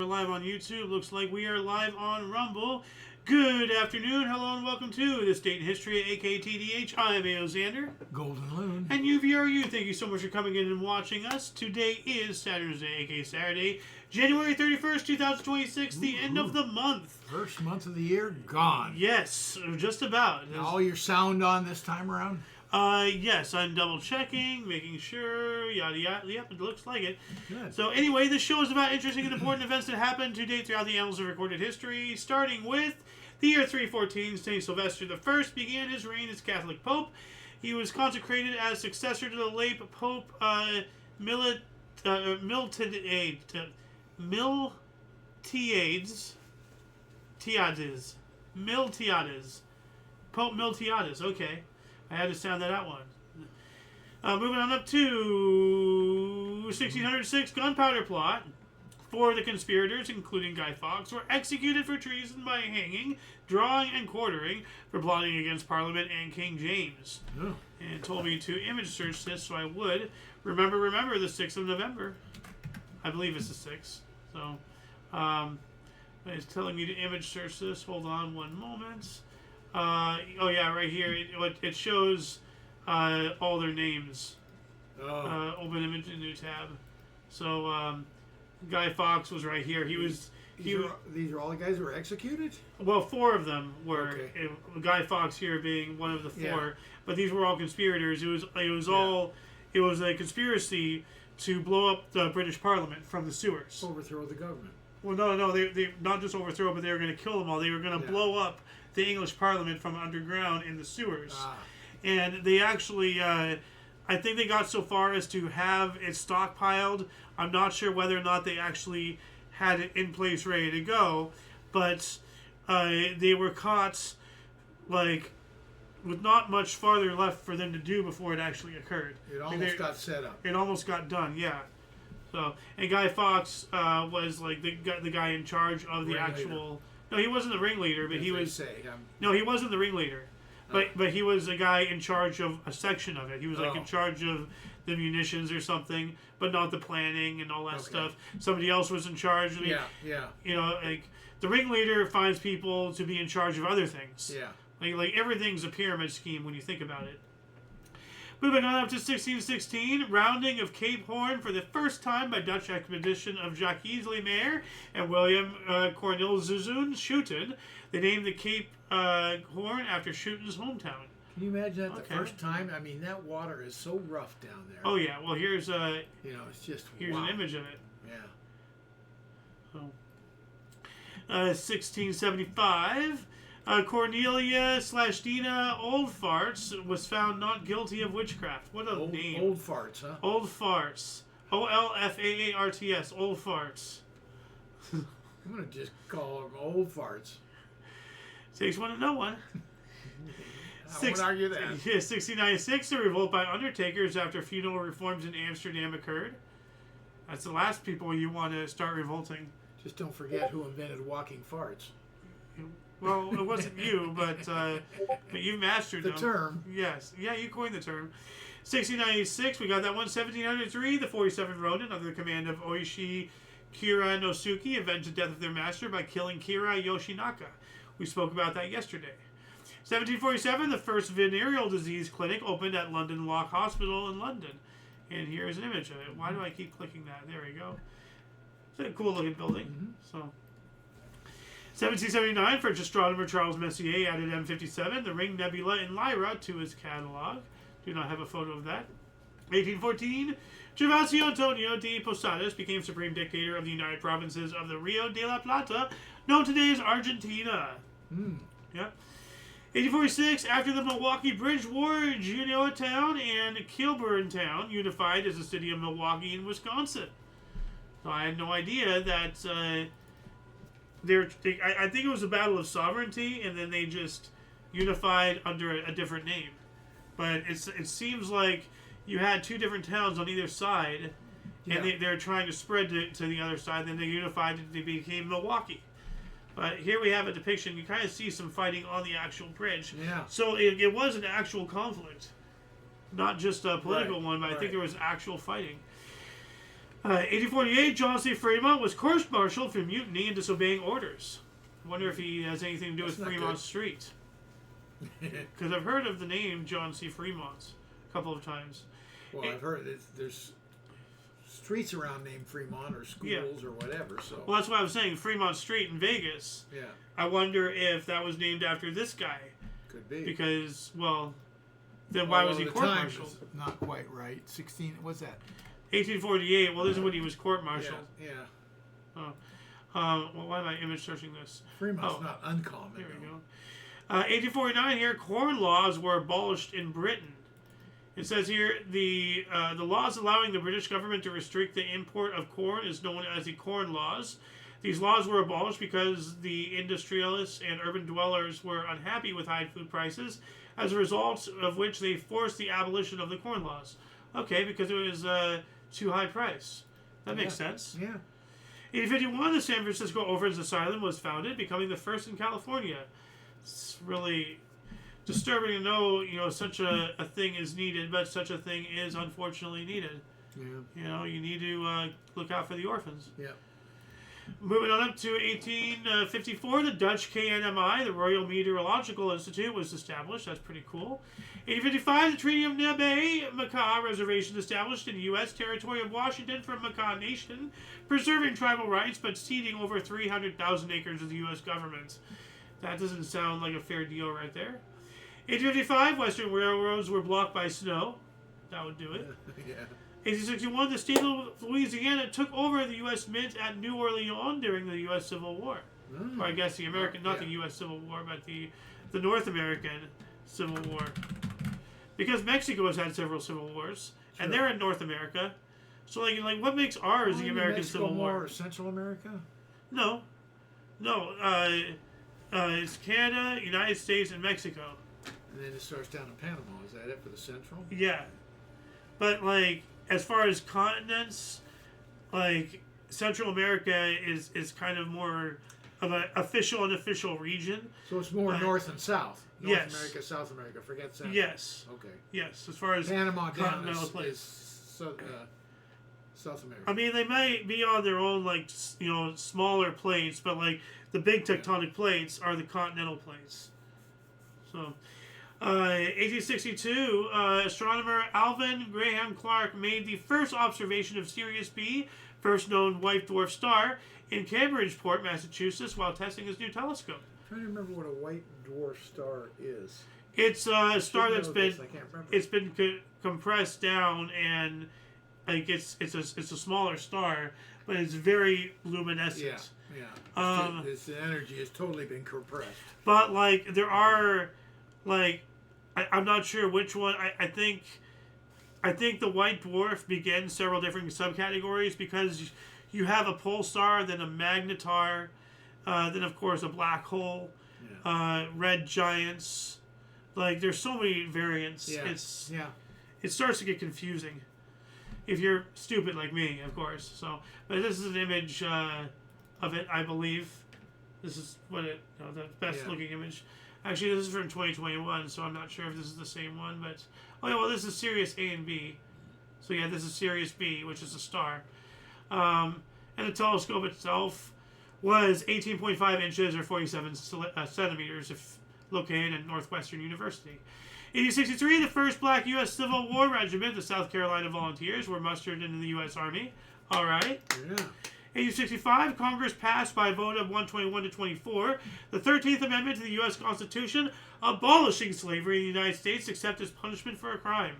live on YouTube. Looks like we are live on Rumble. Good afternoon, hello, and welcome to This Date in History, aka TDH. I'm Xander. Golden Loon. And UVRU, thank you so much for coming in and watching us. Today is Saturn's Day, aka Saturday, January 31st, 2026, the end of the month. First month of the year gone. Yes, just about. All your sound on this time around? Yes, I'm double checking, making sure, yada yada. Yep, it looks like it. Good. So anyway, this show is about interesting and important events that happened to date throughout the annals of recorded history, starting with the year 314. St. Sylvester I began his reign as Catholic Pope. He was consecrated as successor to the late Pope Miltiades. Pope Miltiades, okay. I had to sound that out one. Moving on up to 1606, gunpowder plot. 4 of the conspirators, including Guy Fawkes, were executed for treason by hanging, drawing, and quartering for plotting against Parliament and King James. Oh. And told me to image search this, so I would. Remember, the 6th of November. I believe it's the 6th. So, it's telling me to image search this. Hold on one moment. Oh yeah, right here. It shows all their names. Oh. Open image in new tab. So Guy Fawkes was right here. These are all the guys who were executed? Well, 4 of them were. Okay. Guy Fawkes here being one of the 4. Yeah. But these were all conspirators. It was a conspiracy to blow up the British Parliament from the sewers. Overthrow the government. Well, no, they not just overthrow, but they were going to kill them all. They were going to blow up the English Parliament from underground in the sewers. And they actually, I think they got so far as to have it stockpiled. I'm not sure whether or not they actually had it in place ready to go, but they were caught, like, with not much farther left for them to do before it actually occurred. It almost got set up. It almost got done, yeah. So, and Guy Fawkes was like the guy in charge of the actual. No, he wasn't the ringleader, but he was. No, he wasn't the ringleader, but he was a guy in charge of a section of it. He was like in charge of the munitions or something, but not the planning and all that stuff. Somebody else was in charge. I mean, yeah. You know, like the ringleader finds people to be in charge of other things. Yeah. Like everything's a pyramid scheme when you think about it. Moving on up to 1616, rounding of Cape Horn for the first time by Dutch expedition of Jacques Le Maire and William Corneliszoon Schouten. They named the Cape Horn after Schouten's hometown. Can you imagine that the first time? I mean, that water is so rough down there. Oh yeah, well here's it's just here's an image of it. Yeah. So, 1675. Cornelia/Dina Oldfarts was found not guilty of witchcraft. What a name. Old Farts, huh? Old Farts. OLFAARTS. Old Farts. I'm going to just call them Old Farts. Takes one to know one. I won't argue that. 1696, a revolt by undertakers after funeral reforms in Amsterdam occurred. That's the last people you want to start revolting. Just don't forget who invented walking farts. Well, it wasn't you, but you've mastered the term. Yes. Yeah, you coined the term. 1696, we got that one. 1703, the 47th Ronin, under the command of Oishi Kuranosuke, avenged the death of their master by killing Kira Yoshinaka. We spoke about that yesterday. 1747, the first venereal disease clinic opened at London Lock Hospital in London. And here's an image of it. Why do I keep clicking that? There we go. It's a cool looking building. Mm-hmm. So, 1779, French astronomer Charles Messier added M57, the Ring Nebula in Lyra, to his catalog. Do not have a photo of that. 1814, Gervasio Antonio de Posadas became supreme dictator of the United Provinces of the Rio de la Plata, known today as Argentina. Yep. 1846, after the Milwaukee Bridge War, Genoa Town and Kilburn Town unified as the city of Milwaukee in Wisconsin. So I had no idea that I think it was a battle of sovereignty, and then they just unified under a different name. But it seems like you had 2 different towns on either side, and they're trying to spread to the other side. Then they unified and they became Milwaukee. But here we have a depiction. You kind of see some fighting on the actual bridge. Yeah. So it was an actual conflict, not just a political one, but I think there was actual fighting. 1848, John C. Fremont was court-martialed for mutiny and disobeying orders. I wonder if he has anything to do with Fremont Street. Because I've heard of the name John C. Fremont a couple of times. Well, I've heard there's streets around named Fremont or schools or whatever. So. Well, that's what I was saying. Fremont Street in Vegas. Yeah. I wonder if that was named after this guy. Could be. Because, well, then why was he court-martialed? Not quite right. 16. What's that? 1848. Well, this is when he was court-martialed. Yeah. Oh. Well, why am I image searching this? Fremont's not uncommon. There we go. 1849 here, corn laws were abolished in Britain. It says here, the laws allowing the British government to restrict the import of corn is known as the Corn Laws. These laws were abolished because the industrialists and urban dwellers were unhappy with high food prices, as a result of which they forced the abolition of the Corn Laws. Okay, because it was too high price. That makes sense. Yeah. 1851, the San Francisco Orphans Asylum was founded, becoming the first in California. It's really disturbing to know, such a thing is needed, but such a thing is unfortunately needed. Yeah. You need to look out for the orphans. Yeah. Moving on up to 1854, the Dutch KNMI, the Royal Meteorological Institute, was established. That's pretty cool. 1855, the Treaty of Nebe-Macaw Reservation established in the U.S. territory of Washington for Macaw Nation, preserving tribal rights but ceding over 300,000 acres to the U.S. government. That doesn't sound like a fair deal right there. 1855, Western railroads were blocked by snow. That would do it. Yeah. 1861, the state of Louisiana took over the U.S. Mint at New Orleans during the U.S. Civil War. Or I guess the American, not the U.S. Civil War, but the North American Civil War. Because Mexico has had several civil wars, and they're in North America. So, like what makes ours the American Civil War? Or Central America? No. It's Canada, United States, and Mexico. And then it starts down in Panama. Is that it for the Central? Yeah. But, as far as continents, Central America is kind of more of an official and unofficial region. So it's more north and south. North Yes. America, South America. Forget Central. Yes. Okay. Yes, as far as Panama down continental is place. South America. I mean, they might be on their own, smaller plates, but, the big tectonic plates are the continental plates. So, 1862, astronomer Alvin Graham Clark made the first observation of Sirius B, first known white dwarf star, in Cambridgeport, Massachusetts, while testing his new telescope. I'm trying to remember what a white dwarf star is. It's a star that's been I can't remember. it's been compressed down, and it's a smaller star, but it's very luminescent. Yeah. Its energy has totally been compressed. But there are I'm not sure which one. I think the white dwarf begins several different subcategories, because you have a pulsar, then a magnetar, then of course a black hole, red giants. There's so many variants. Yeah. It starts to get confusing if you're stupid like me, of course. So, but this is an image of it, I believe. This is what the best looking image. Actually, this is from 2021, so I'm not sure if this is the same one, but this is Sirius A and B. So yeah, this is Sirius B, which is a star. And the telescope itself was 18.5 inches or 47 centimeters, if located at Northwestern University. 1863, the first black U.S. Civil War regiment, the South Carolina Volunteers, were mustered into the U.S. Army. All right. Yeah. 1865, Congress passed by a vote of 121 to 24 the 13th Amendment to the U.S. Constitution, abolishing slavery in the United States except as punishment for a crime.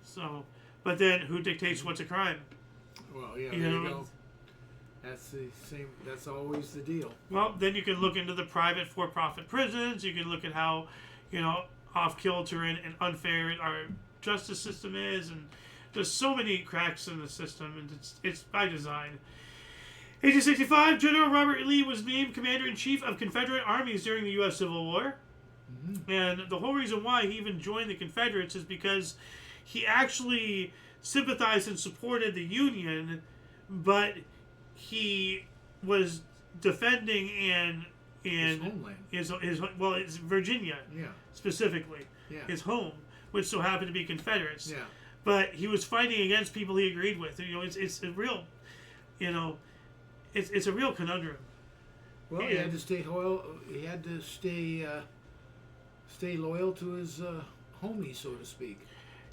So, but then who dictates what's a crime? Well, yeah, there you go. That's the same. That's always the deal. Well, then you can look into the private for-profit prisons. You can look at how, off-kilter and unfair our justice system is, and there's so many cracks in the system, and it's by design. 1865, General Robert Lee was named Commander-in-Chief of Confederate Armies during the U.S. Civil War. Mm-hmm. And the whole reason why he even joined the Confederates is because he actually sympathized and supported the Union, but he was defending his homeland. It's Virginia, specifically, his home, which so happened to be Confederates. Yeah. but he was fighting against people he agreed with. It's a real, it's a real conundrum. Well, he had to stay loyal. He had to stay loyal to his homies, so to speak.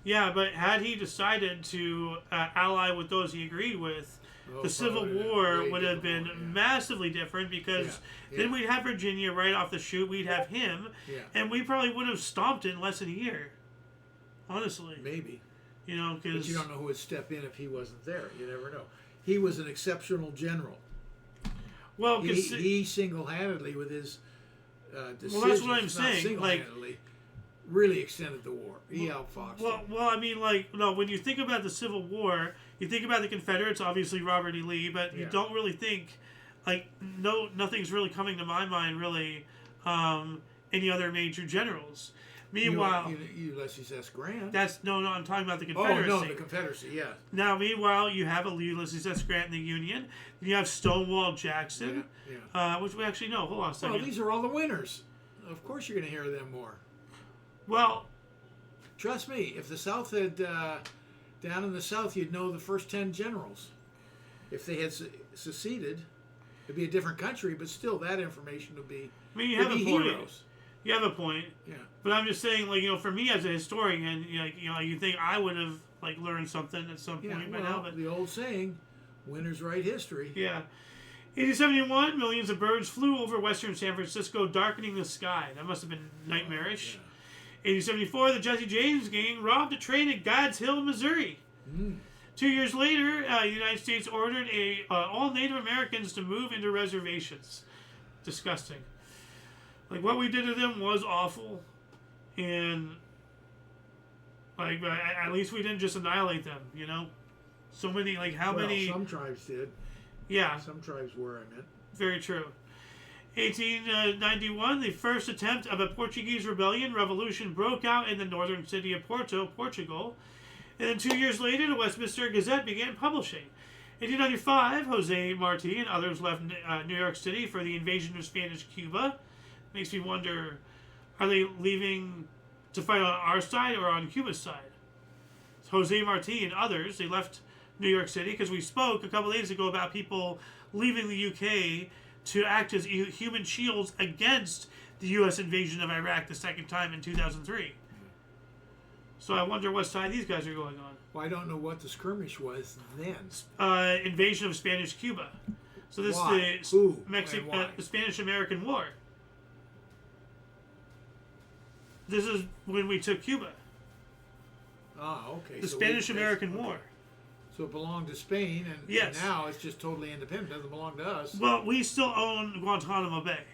Yeah, but had he decided to ally with those he agreed with, the Civil War would have been massively different, because then we'd have Virginia right off the chute. We'd have him, and we probably would have stomped it in less than a year. Honestly, maybe. Because but you don't know who would step in if he wasn't there. You never know. He was an exceptional general. Well, he single-handedly with his decisions. Well, that's what I'm saying. Single-handedly, really extended the war. He outfoxed. Well, I mean, when you think about the Civil War, you think about the Confederates, obviously Robert E. Lee, but you don't really think, nothing's really coming to my mind, really, any other major generals. Meanwhile, Ulysses S. Grant. I'm talking about the Confederacy. Oh no, the Confederacy, yeah. Now, meanwhile, you have a Ulysses S. Grant in the Union. You have Stonewall Jackson, which we actually know. Hold on a second. Well, these are all the winners. Of course, you're going to hear them more. Well, trust me. If the South had down in the South, you'd know the first 10 generals. If they had seceded, it'd be a different country, but still, that information would be. I mean, you have a point. Heroes. You have a point. Yeah. But I'm just saying, for me as a historian, you think I would have learned something at some point by now. But the old saying, "Winners write history." Yeah. 1871, millions of birds flew over western San Francisco, darkening the sky. That must have been nightmarish. 1874, the Jesse James gang robbed a train at God's Hill, Missouri. 2 years later, the United States ordered all Native Americans to move into reservations. Disgusting. What we did to them was awful, and at least we didn't just annihilate them, So many, many? Some tribes did. Yeah. Some tribes were, I meant. Very true. 1891, the first attempt of a Portuguese revolution broke out in the northern city of Porto, Portugal. And then 2 years later, the Westminster Gazette began publishing. 1895, Jose Marti and others left New York City for the invasion of Spanish Cuba. Makes me wonder, are they leaving to fight on our side or on Cuba's side? Jose Marti and others, they left New York City because we spoke a couple days ago about people leaving the UK to act as human shields against the U.S. invasion of Iraq the second time in 2003. So I wonder what side these guys are going on. Well, I don't know what the skirmish was then. Invasion of Spanish Cuba. So this is the Spanish-American War. This is when we took Cuba. Ah, okay. The Spanish-American War. So it belonged to Spain, and now it's just totally independent. It doesn't belong to us. Well, we still own Guantanamo Bay.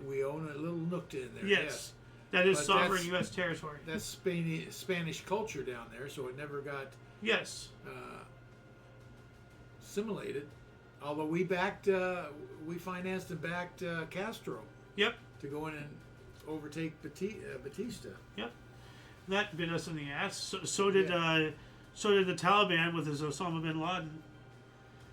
We own a little nook in there. Yes. That is sovereign U.S. territory. That's Spanish culture down there, so it never got assimilated. Although we financed and backed Castro. Yep. To go in and overtake Batista. Yep. That bit us in the ass. So did the Taliban with his Osama bin Laden.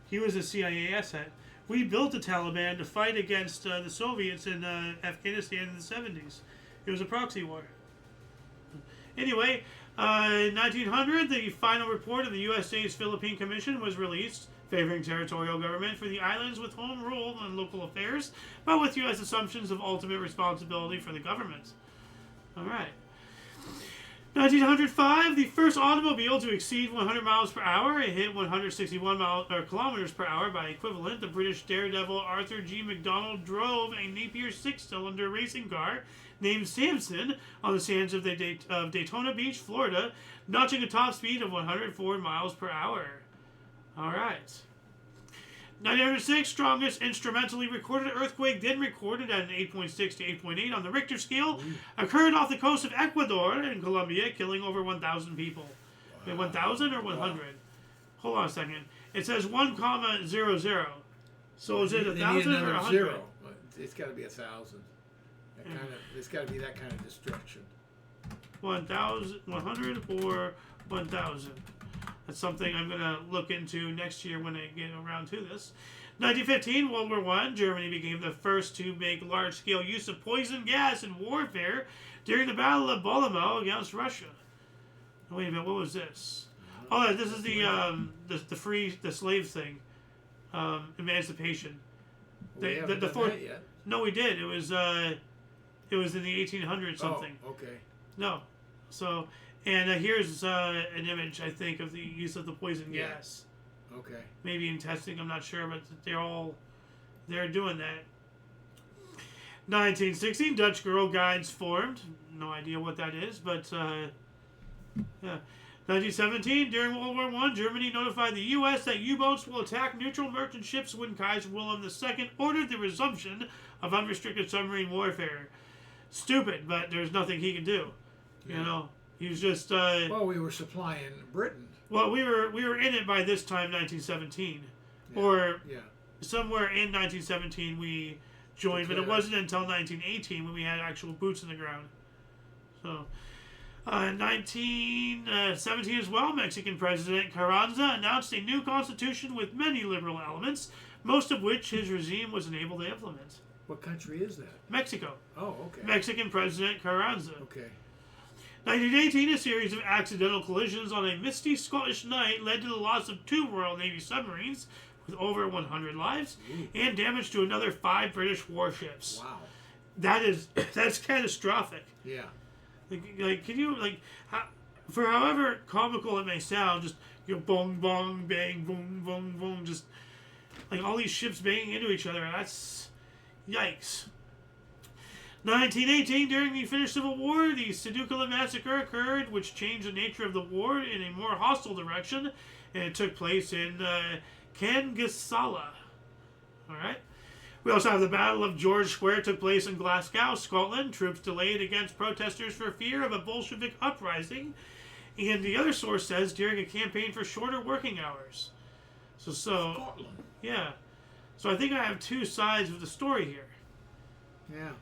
He was a CIA asset. We built the Taliban to fight against the Soviets in Afghanistan in the 70s. It was a proxy war. Anyway, in 1900, the final report of the USA's Philippine Commission was released, favoring territorial government for the islands with home rule on local affairs, but with U.S. assumptions of ultimate responsibility for the government. All right. 1905, the first automobile to exceed 100 miles per hour. It hit 161 kilometers per hour by equivalent. The British daredevil Arthur G. MacDonald drove a Napier six-cylinder racing car named Samson on the sands of Daytona Beach, Florida, notching a top speed of 104 miles per hour. All right. 1906, strongest instrumentally recorded earthquake, then recorded at an 8.6 to 8.8 on the Richter scale, occurred off the coast of Ecuador in Colombia, killing over 1,000 people. Wow. 1,000 or 100? Wow. Hold on a second. It says 1,00. So is it 1,000 or 100? Zero. It's got to be 1,000. It's got to be that kind of destruction. 1,000, 100 or 1,000. That's something I'm going to look into next year when I get around to this. 1915, World War I. Germany became the first to make large-scale use of poison gas in warfare during the Battle of Bolimau against Russia. Wait a minute, what was this? Oh, this is the slave thing, emancipation. We haven't The done fourth. that yet. No, we did. It was in the 1800s something. Oh, okay. No, so and here's an image I think of the use of the poison Yeah. gas. Okay. Maybe in testing, I'm not sure, but they're doing that. 1916, Dutch Girl Guides formed. No idea what that is, but yeah. 1917, during World War I, Germany notified the U.S. that U-boats will attack neutral merchant ships when Kaiser Wilhelm II ordered the resumption of unrestricted submarine warfare. Stupid, but there's nothing he can do. Yeah. You know, he was just. Well, we were supplying Britain. Well, we were in it by this time, 1917, Yeah. or Yeah. somewhere in 1917 we joined, but it Declared. wasn't until 1918 when we had actual boots in the ground. So, 1917 as well, Mexican President Carranza announced a new constitution with many liberal elements, most of which his regime was unable to implement. What country is that? Mexico. Oh, okay. Mexican President Carranza. Okay. 1918, a series of accidental collisions on a misty Scottish night led to the loss of 2 Royal Navy submarines with over 100 lives and damage to another 5 British warships. Wow. That's catastrophic. Yeah. Like, can you for however comical it may sound, just bong bong bang boom boom boom, just like all these ships banging into each other. That's yikes. 1918, during the Finnish Civil War, the Sedukala massacre occurred, which changed the nature of the war in a more hostile direction, and it took place in Kangasala. All right. We also have the Battle of George Square took place in Glasgow, Scotland. Troops delayed against protesters for fear of a Bolshevik uprising. And the other source says during a campaign for shorter working hours. So Scotland. yeah. So I think I have 2 sides of the story here. Yeah.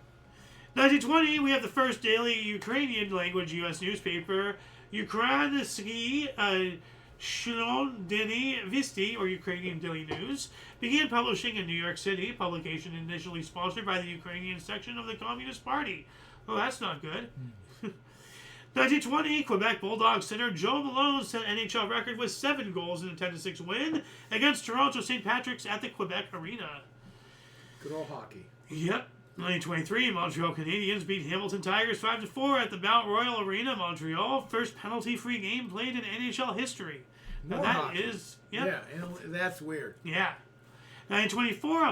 1920, we have the first daily Ukrainian language U.S. newspaper, Ukrainsky Shlondeny Visti, or Ukrainian Daily News, began publishing in New York City, publication initially sponsored by the Ukrainian section of the Communist Party. Oh, that's not good. 1920, Quebec Bulldogs center Joe Malone set NHL record with 7 goals in a 10-6 win against Toronto St. Patrick's at the Quebec Arena. Good old hockey. Yep. 1923, Montreal Canadiens beat Hamilton Tigers 5-4 at the Mount Royal Arena, Montreal. First penalty-free game played in NHL history. Now More that hockey. is, yep. Yeah, and that's weird. Yeah. 1924,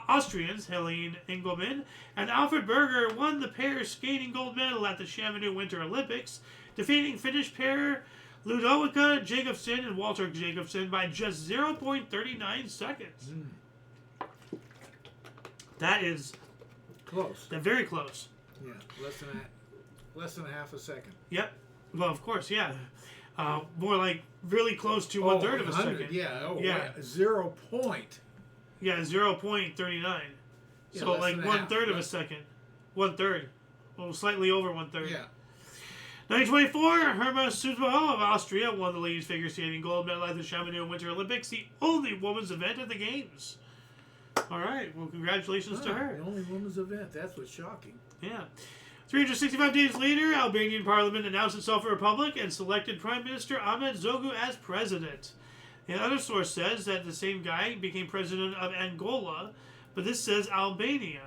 Austrians Helene Engelmann and Alfred Berger won the pair skating gold medal at the Chamonix Winter Olympics, defeating Finnish pair Ludovica Jacobsen and Walter Jacobsen by just 0.39 seconds. That is Close. very close. Yeah. Less than a half a second. Yep. Well, of course, yeah. More like really close to 1/3 of a 100, second. Yeah. Oh, Yeah. yeah. 0 point. Yeah, 0.39. Yeah, So less like than a 1/3 half. of a second. 1/3. Well, slightly over 1/3. Yeah. 1924, Herma Suzmo of Austria won the ladies figure skating gold medal at the Chamonix Winter Olympics, the only women's event at the Games. All right. Well, congratulations to her. The only women's event. That's what's shocking. Yeah. 365 days later, Albanian parliament announced itself a republic and selected Prime Minister Ahmet Zogu as president. Another source says that the same guy became president of Angola, but this says Albania.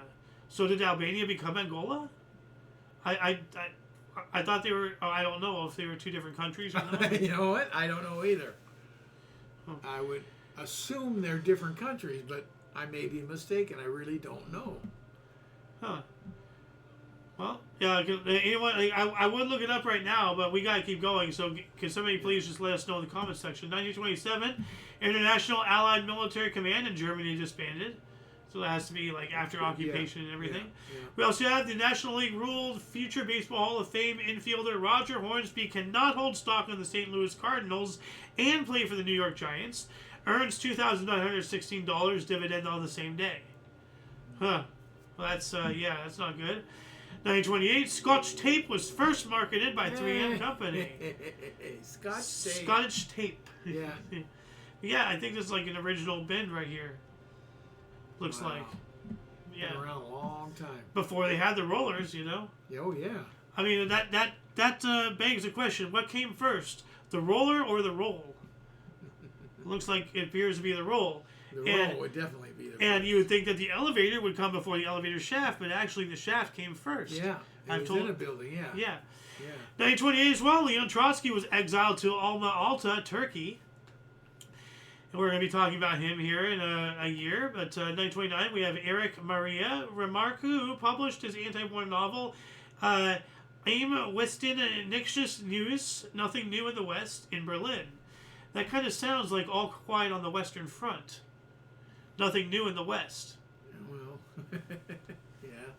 So did Albania become Angola? I thought they were. Oh, I don't know if they were 2 different countries or not. You know what? I don't know either. Oh. I would assume they're different countries, but I may be mistaken. I really don't know. Huh. Well, yeah. Anyone, I would look it up right now, but we gotta keep going. So, can somebody please just let us know in the comments section? 1927, International Allied Military Command in Germany disbanded. So that has to be like after occupation and everything. Yeah. We also have the National League ruled future Baseball Hall of Fame infielder Roger Hornsby cannot hold stock in the St. Louis Cardinals and play for the New York Giants. Earns $2,916 dividend on the same day. Huh. Well, that's that's not good. 1928, Scotch tape was first marketed by 3M Company. Scotch tape. Scotch tape. Yeah. Yeah, I think there's like an original bin right here. Looks Wow. like. Yeah. Been around a long time. Before they had the rollers, you know. Oh yeah. I mean that that begs the question: what came first, the roller or the roll? It looks like it appears to be the roll. The roll would definitely be the And you would think that the elevator would come before the elevator shaft, but actually the shaft came first. Yeah, it was in a building, yeah. Yeah. Yeah. 1928 as well, Leon Trotsky was exiled to Alma-Ata, Turkey. And we're going to be talking about him here in a year. But 1929, we have Erich Maria Remarque, who published his anti-war novel, Im Westen Nichts Neues, Nothing New in the West, in Berlin. That kind of sounds like All Quiet on the Western Front. Nothing new in the West. Well, yeah.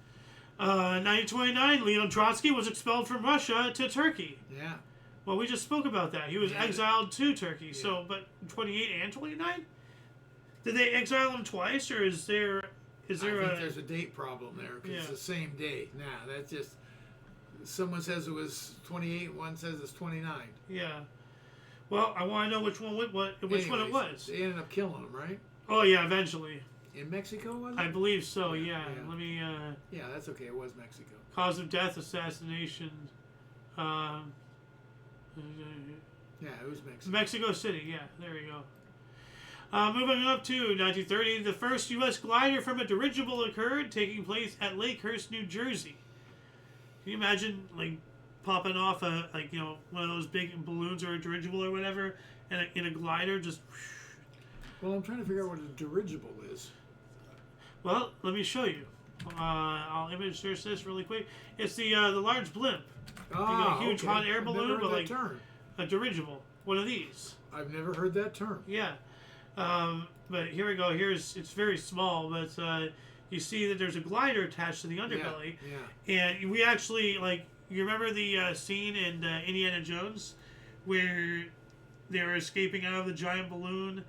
1929, Leon Trotsky was expelled from Russia to Turkey. Yeah. Well, we just spoke about that. He was exiled to Turkey. Yeah. So, but 28 and 29? Did they exile him twice, or is there I think there's a date problem there, because it's the same day. Nah, that's just... Someone says it was 28, one says it's 29. Yeah. Well, I want to know which one it was. They ended up killing him, right? Oh, yeah, eventually. In Mexico, was it? I believe so, yeah. Let me... yeah, that's okay. It was Mexico. Cause of death, assassination. Yeah, it was Mexico. Mexico City, yeah. There we go. Moving up to 1930, the first U.S. glider from a dirigible occurred, taking place at Lakehurst, New Jersey. Can you imagine, like, popping off one of those big balloons or a dirigible or whatever, and in a glider just... Well, I'm trying to figure out what a dirigible is. Well, let me show you. I'll image search this really quick. It's the large blimp. Oh, a huge hot air balloon, but like term. A dirigible. One of these. I've never heard that term. Yeah. But here we go. It's very small, but you see that there's a glider attached to the underbelly. Yeah. And we actually, like, you remember the scene in Indiana Jones where they were escaping out of the giant balloon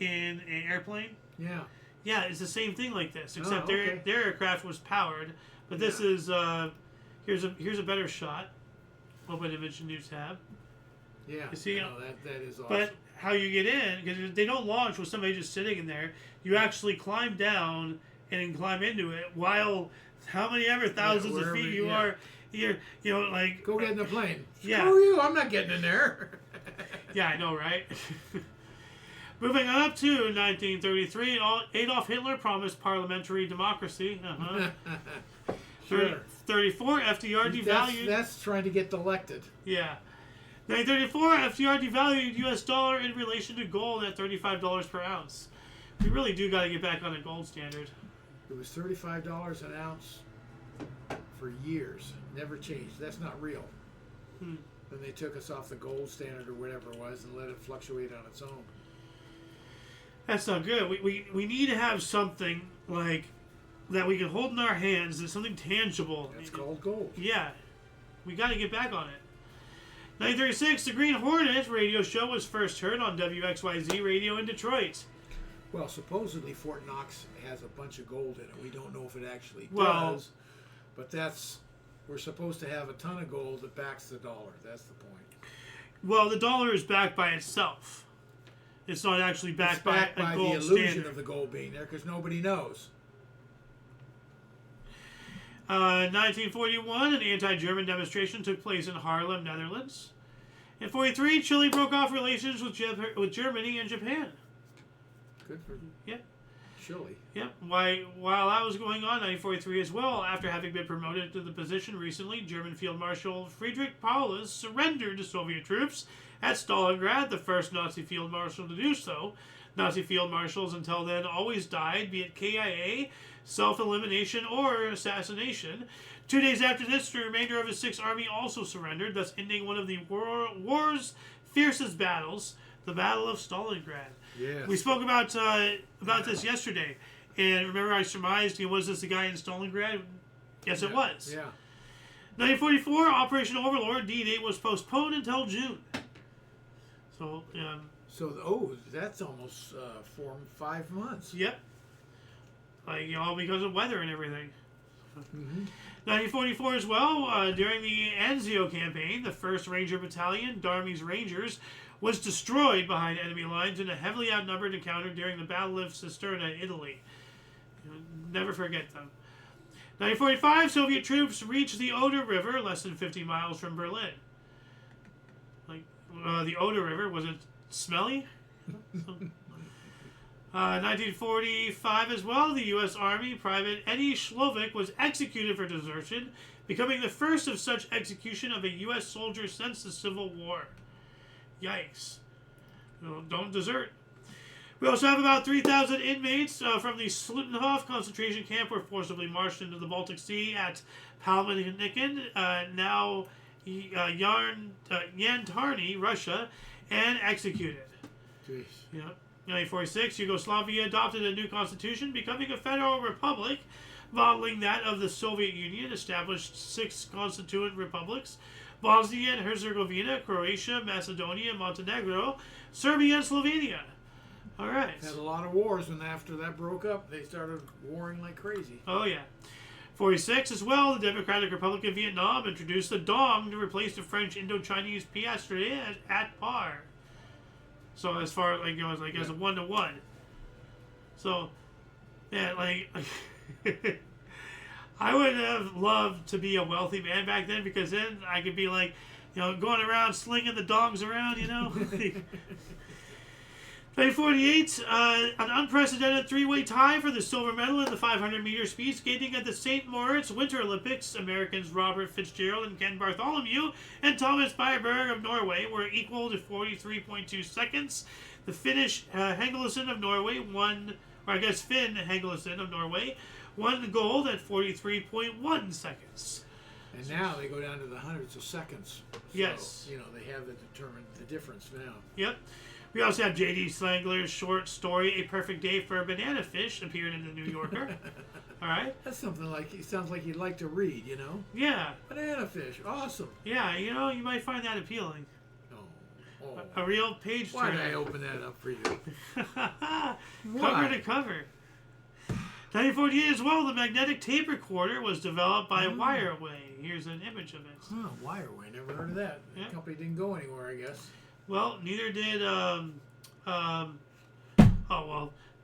in an airplane? Yeah. Yeah, it's the same thing like this, except okay. their aircraft was powered. But this is here's a better shot. Open image news tab. Yeah. You see, that is awesome. But how you get in, because they don't launch with somebody just sitting in there. You actually climb down and climb into it while how many ever thousands of feet you are. You're like go get in the plane. Yeah. Screw you! I'm not getting in there. Yeah, I know, right? Moving up to 1933, Adolf Hitler promised parliamentary democracy. Sure. 34, FDR devalued. That's trying to get elected. Yeah. 1934, FDR devalued U.S. dollar in relation to gold at $35 per ounce. We really do got to get back on a gold standard. It was $35 an ounce for years. Never changed. That's not real. Then they took us off the gold standard or whatever it was and let it fluctuate on its own. That's not good. We need to have something like that we can hold in our hands. That's something tangible. It's called gold. Yeah. We got to get back on it. 1936, the Green Hornet radio show was first heard on WXYZ radio in Detroit. Well, supposedly Fort Knox has a bunch of gold in it. We don't know if it actually does. But we're supposed to have a ton of gold that backs the dollar. That's the point. Well, the dollar is backed by itself. It's not actually backed by a gold the illusion standard. of the gold being there, because nobody knows. 1941, an anti-German demonstration took place in Haarlem, Netherlands. In 1943, Chile broke off relations with Germany and Japan. Good for Chile. Yep. While that was going on, 1943 as well, after having been promoted to the position recently, German Field Marshal Friedrich Paulus surrendered to Soviet troops at Stalingrad, the first Nazi field marshal to do so. Nazi field marshals until then always died, be it KIA, self-elimination, or assassination. 2 days after this, the remainder of his Sixth Army also surrendered, thus ending one of the war's fiercest battles, the Battle of Stalingrad. Yes. We spoke about this yesterday, and remember I surmised, was this the guy in Stalingrad? Yes, it was. Yeah. 1944, Operation Overlord D-Day was postponed until June. So, that's almost 4 or 5 months. Yep. All because of weather and everything. Mm-hmm. 1944 as well, during the Anzio campaign, the 1st Ranger Battalion, Darmy's Rangers, was destroyed behind enemy lines in a heavily outnumbered encounter during the Battle of Cisterna, Italy. Never forget them. 1945, Soviet troops reached the Oder River, less than 50 miles from Berlin. Like, the Oder River, was it smelly? 1945 as well, the U.S. Army Private Eddie Shlovick was executed for desertion, becoming the first of such execution of a U.S. soldier since the Civil War. Yikes. Don't desert. We also have about 3,000 inmates from the Slutenhof concentration camp were forcibly marched into the Baltic Sea at Palmanikin, now Yantarny, Russia, and executed. Jeez. Yeah. 1946, Yugoslavia adopted a new constitution, becoming a federal republic, modeling that of the Soviet Union, established 6 constituent republics: Bosnia and Herzegovina, Croatia, Macedonia, Montenegro, Serbia, and Slovenia. All right. Had a lot of wars, and after that broke up, they started warring like crazy. Oh, yeah. 46 as well, the Democratic Republic of Vietnam introduced the dong to replace the French Indochinese piastre at par. So as far like as a 1-to-1. So yeah, like I would have loved to be a wealthy man back then, because then I could be like, going around slinging the dongs around, 1948, an unprecedented 3-way tie for the silver medal in the 500-meter speed skating at the St. Moritz Winter Olympics. Americans Robert Fitzgerald and Ken Bartholomew and Thomas Byberg of Norway were equal to 43.2 seconds. The Finnish Hengilson of Norway Finn Hengilson of Norway won gold at 43.1 seconds. And now they go down to the hundreds of seconds. So, yes. They have determined the difference now. Yep. We also have J.D. Slangler's short story, A Perfect Day for a Banana Fish, appeared in the New Yorker. All right? That's something it sounds like you'd like to read, Yeah. Banana fish, awesome. Yeah, you might find that appealing. Oh. A real page Why turner. did I open that up for you? Cover to cover. 1948 as well, the magnetic tape recorder was developed by Wireway. Here's an image of it. Oh, Wireway, never heard of that. Yeah. The company didn't go anywhere, I guess. Well, neither did,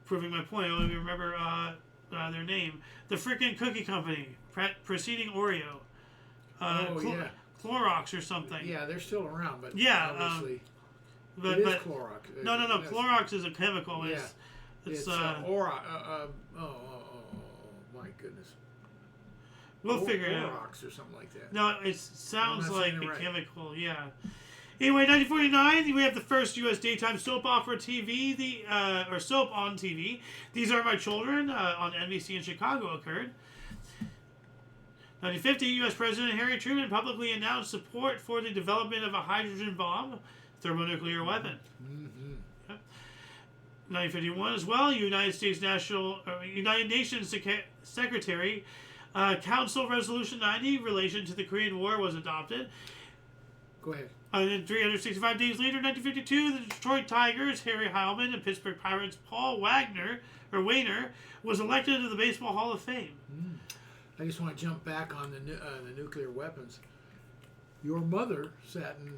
proving my point, I only remember their name. The frickin' Cookie Company, preceding Oreo. Yeah. Clorox or something. Yeah, they're still around, but yeah, obviously but it is Clorox. No. Clorox is a chemical. Yeah. It's my goodness. We'll figure it out. Clorox or something like that. No, it sounds I'm not like saying it a right. chemical. Yeah. Anyway, 1949, we have the first U.S. daytime soap opera TV, or soap on TV. These Are My Children on NBC in Chicago occurred. 1950, U.S. President Harry Truman publicly announced support for the development of a hydrogen bomb, thermonuclear weapon. Mm-hmm. Yep. 1951 as well, United Nations Secretary Council Resolution 90 in relation to the Korean War was adopted. Go ahead. And then 365 days later, 1952, the Detroit Tigers, Harry Heilman, and Pittsburgh Pirates, Paul Wagner, was elected to the Baseball Hall of Fame. I just want to jump back on the nuclear weapons. Your mother sat in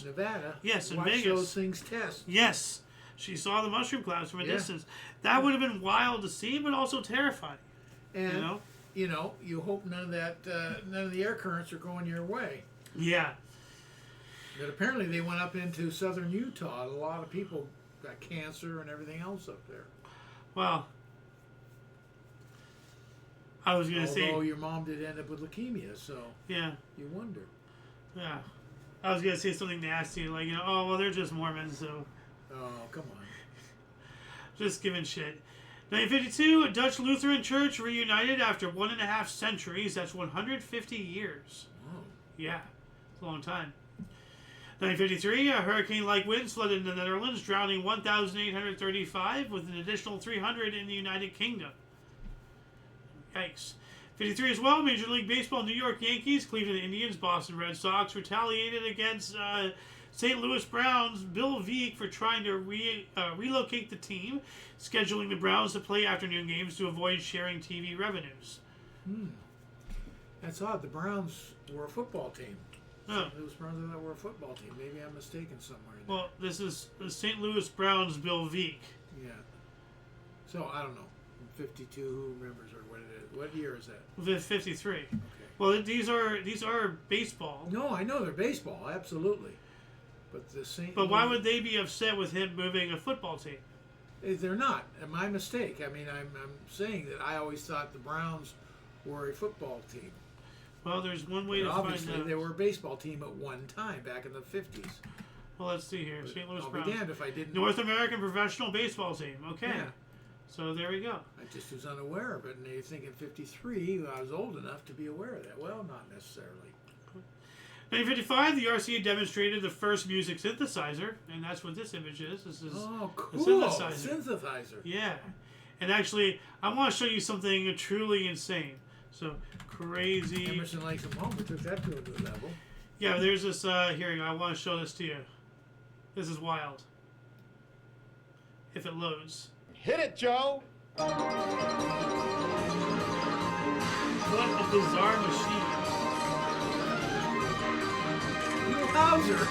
Nevada. Yes, in watched Vegas. those things test. Yes, she saw the mushroom clouds from a Yeah. distance. That would have been wild to see, but also terrifying. And you hope none of the air currents are going your way. Yeah. But apparently they went up into southern Utah. A lot of people got cancer and everything else up there. Well, I was going to say... Although your mom did end up with leukemia, so yeah. you wonder. Yeah. I was going to say something nasty, like, they're just Mormons, so... Oh, come on. Just giving shit. 1952, a Dutch Lutheran church reunited after 1.5 centuries. That's 150 years. Oh. Yeah. It's a long time. 1953, a hurricane-like winds flooded the Netherlands, drowning 1,835 with an additional 300 in the United Kingdom. Yikes. 53 as well, Major League Baseball, New York Yankees, Cleveland Indians, Boston Red Sox retaliated against St. Louis Browns' Bill Veeck for trying to relocate the team, scheduling the Browns to play afternoon games to avoid sharing TV revenues. That's odd. The Browns were a football team. Oh. St. Louis Browns were a football team. Maybe I'm mistaken somewhere. Well, this is the St. Louis Browns' Bill Veeck. Yeah. So, I don't know. 52. Who remembers or what it is? What year is that? 53. Okay. Well, these are baseball. No, I know they're baseball, absolutely. But the St. But why would they be upset with him moving a football team? They're not. My mistake. I mean, I'm saying that I always thought the Browns were a football team. Well, there's one way But to obviously, find out. they were a baseball team at one time back in the 50s. Well, let's see here. St. Louis I'll Browns. be damned if I didn't. North American Professional Baseball Team. Okay. Yeah. So there we go. I just was unaware of it, and you think in '53 I was old enough to be aware of that. Well, not necessarily. 1955, the RCA demonstrated the first music synthesizer, and that's what this image is. This is Oh, a cool! Synthesizer. Yeah. And actually, I want to show you something truly insane. So, crazy. Emerson, Lake and Palmer took that to a new level. Yeah, there's this hearing. I want to show this to you. This is wild. If it loads. Hit it, Joe! What a bizarre machine. Bowser!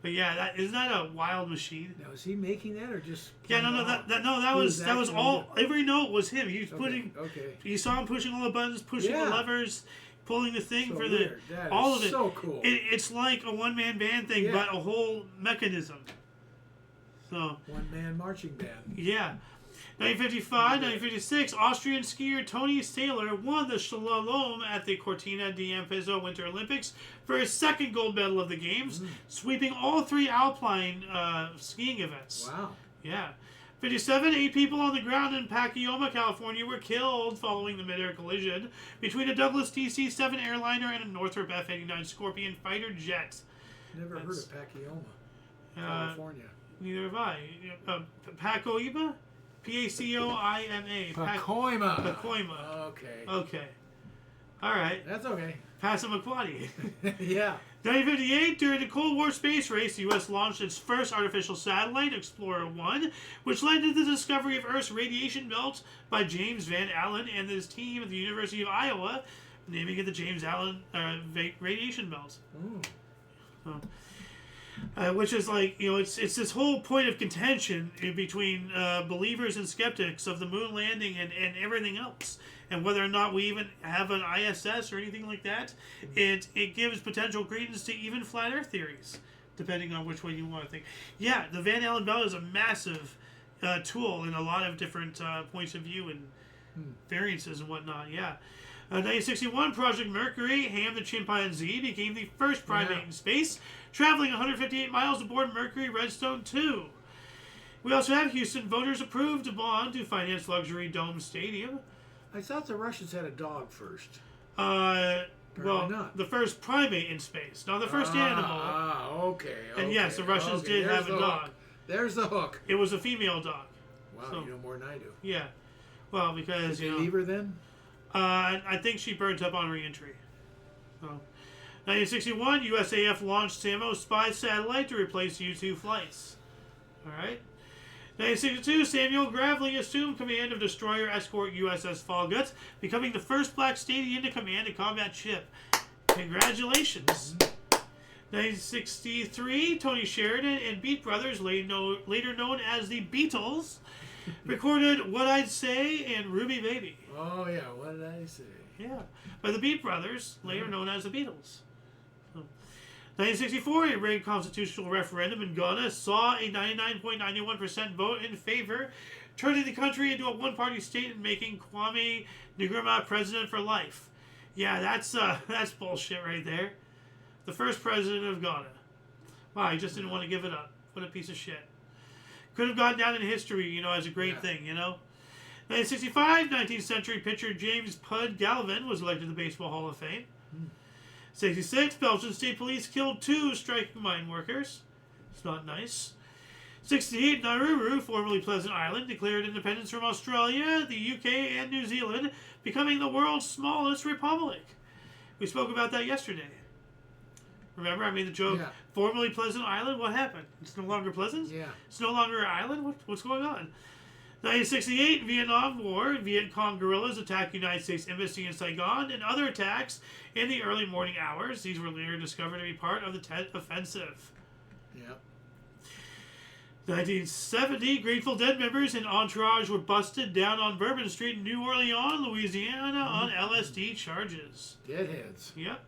But yeah, isn't that a wild machine? Now, is he making that or just? Yeah, no, that was all. Every note was him. He was putting. Okay. You saw him pushing all the buttons, pushing the levers, pulling the thing So for weird. That all is of it. so cool. It's like a one-man band thing, Yeah. but a whole mechanism. So. One-man marching band. Yeah. 1955, 1956, Austrian skier Tony Saylor won the slalom at the Cortina d'Ampezzo Winter Olympics for his second gold medal of the Games, sweeping all three alpine skiing events. Wow. Yeah. 57, 8 people on the ground in Pacoima, California were killed following the mid-air collision between a Douglas DC-7 airliner and a Northrop F-89 Scorpion fighter jet. Never heard of Pacoima, California. Neither have I. Pacoima? Pacoima. Pacoima. Pacoima. Okay. Okay. All right. That's okay. Passamaquoddy. Yeah. 1958, during the Cold War space race, the U.S. launched its first artificial satellite, Explorer 1, which led to the discovery of Earth's radiation belt by James Van Allen and his team at the University of Iowa, naming it the James Allen Radiation Belt. So, which is like, it's this whole point of contention in between believers and skeptics of the moon landing and everything else. And whether or not we even have an ISS or anything like that, it gives potential credence to even flat Earth theories, depending on which way you want to think. Yeah, the Van Allen belt is a massive tool in a lot of different points of view and variances and whatnot, yeah. 1961, Project Mercury, Ham the chimpanzee, became the first primate in space, traveling 158 miles aboard Mercury Redstone 2. We also have Houston voters approved a bond to finance luxury Dome Stadium. I thought the Russians had a dog first. Well, not. the first primate in space, not the first animal. Okay. And yes, the Russians did have a dog. There's the hook. It was a female dog. Wow, So- you know more than I do. Yeah. Well, because, Did they leave her then? I think she burnt up on re-entry. So, 1961, USAF launched SAMO spy satellite to replace U-2 flights. All right. 1962, Samuel Gravely assumed command of destroyer escort USS Folgut's, becoming the first black Stadian to command a combat ship. Congratulations. 1963, Tony Sheridan and Beat Brothers, later known as the Beatles, recorded What I'd Say and Ruby Baby. Oh, yeah. What did I say? Yeah, by the Beat Brothers, later known as the Beatles. 1964, a rigged constitutional referendum in Ghana saw a 99.91% vote in favor, turning the country into a one-party state and making Kwame Nkrumah president for life. Yeah, that's bullshit right there. The first president of Ghana. Wow, he just didn't want to give it up. What a piece of shit. Could have gone down in history, as a great thing, 1965, 19th century pitcher James Pud Galvin was elected to the Baseball Hall of Fame. 66, Belgian state police killed 2 striking mine workers. It's not nice. 68, Nauru, formerly Pleasant Island, declared independence from Australia, the UK, and New Zealand, becoming the world's smallest republic. We spoke about that yesterday. Remember, I made the joke, formerly Pleasant Island, what happened? It's no longer Pleasant? Yeah. It's no longer an island? What's going on? 1968, Vietnam War. Viet Cong guerrillas attacked United States Embassy in Saigon and other attacks in the early morning hours. These were later discovered to be part of the Tet Offensive. Yep. 1970, Grateful Dead members and entourage were busted down on Bourbon Street in New Orleans, Louisiana on LSD charges. Deadheads. Yep.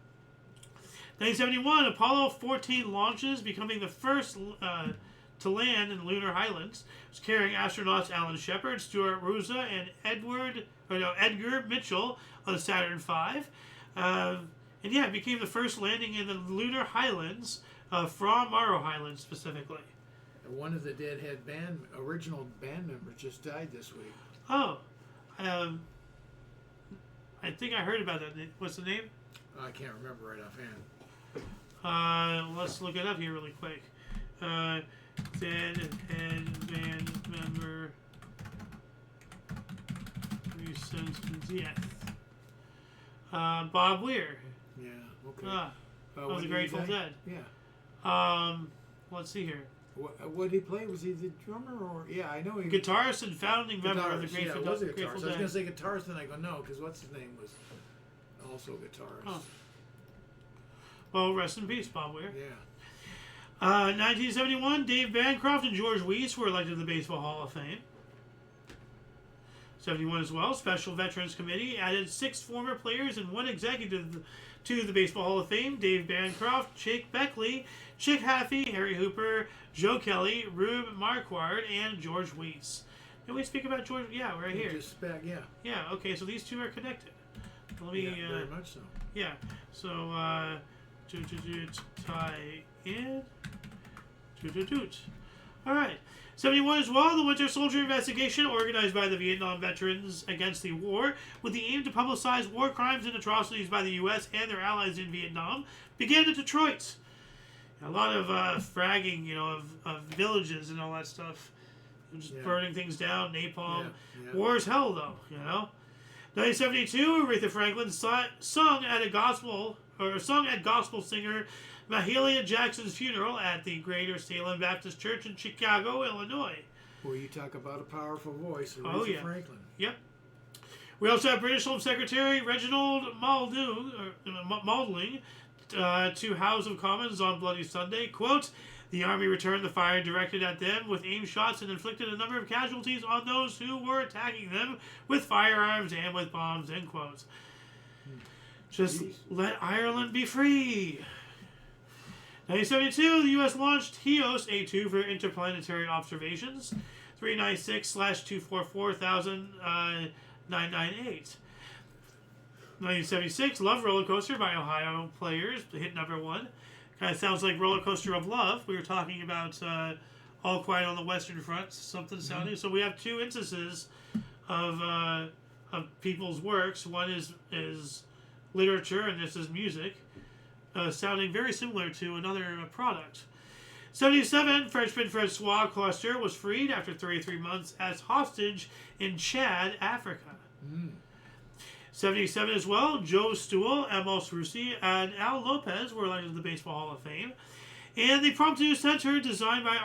1971, Apollo 14 launches, becoming the first to land in the lunar highlands. It was carrying astronauts Alan Shepard, Stuart Roosa, and Edgar Mitchell on the Saturn V. And yeah, it became the first landing in the lunar highlands from Morrow Highlands specifically. One of the Deadhead original band members just died this week. Oh, I think I heard about that. What's the name? I can't remember right offhand. Let's look it up here really quick. Deadhead band member recent death. Bob Weir. Yeah. Okay. That was a Grateful Dead. Yeah. Let's see here. What did he play? Was he the drummer or? Yeah, I know he. Guitarist and founding member of the Grateful Dead. Was a guitarist. I was going to say guitarist, and I go no, because what's his name was also a guitarist. Oh. Well, rest in peace, Bob Weir. Yeah. 1971, Dave Bancroft and George Weiss were elected to the Baseball Hall of Fame. 71 as well, Special Veterans Committee added 6 former players and 1 executive to the Baseball Hall of Fame. Dave Bancroft, Chick Beckley, Chick Haffey, Harry Hooper, Joe Kelly, Rube Marquard, and George Weiss. Did we speak about George? Yeah, right here. Just back, yeah. Yeah, okay, so these two are connected. Let me, very much so. Yeah, so, tie in. Alright. 71 as well, the Winter Soldier investigation organized by the Vietnam veterans against the war with the aim to publicize war crimes and atrocities by the U.S. and their allies in Vietnam began in Detroit. A lot of fragging, of villages and all that stuff. Just burning things down, napalm. Yeah. War is hell, though, 1972, Aretha Franklin sung at gospel singer Mahalia Jackson's funeral at the Greater Salem Baptist Church in Chicago, Illinois. Well, you talk about a powerful voice, Aretha Franklin. Yep. We also have British Home Secretary Reginald Maulding to House of Commons on Bloody Sunday. Quote, the army returned the fire directed at them with aimed shots and inflicted a number of casualties on those who were attacking them with firearms and with bombs, end quote. Just let Ireland be free. 1972, the U.S. launched HEOS A2 for interplanetary observations. 396/244,998. 1976, Love Roller Coaster by Ohio Players hit #1. Kind of sounds like Roller Coaster of Love. We were talking about All Quiet on the Western Front, something sounding. So we have 2 instances of people's works. One is literature, and this is music. Sounding very similar to another product. 77, Frenchman Francois Cluster was freed after 33 months as hostage in Chad, Africa. 77 as well, Joe Stuhl, Amos Russi, and Al Lopez were elected to the Baseball Hall of Fame. And the Promptu Center, designed by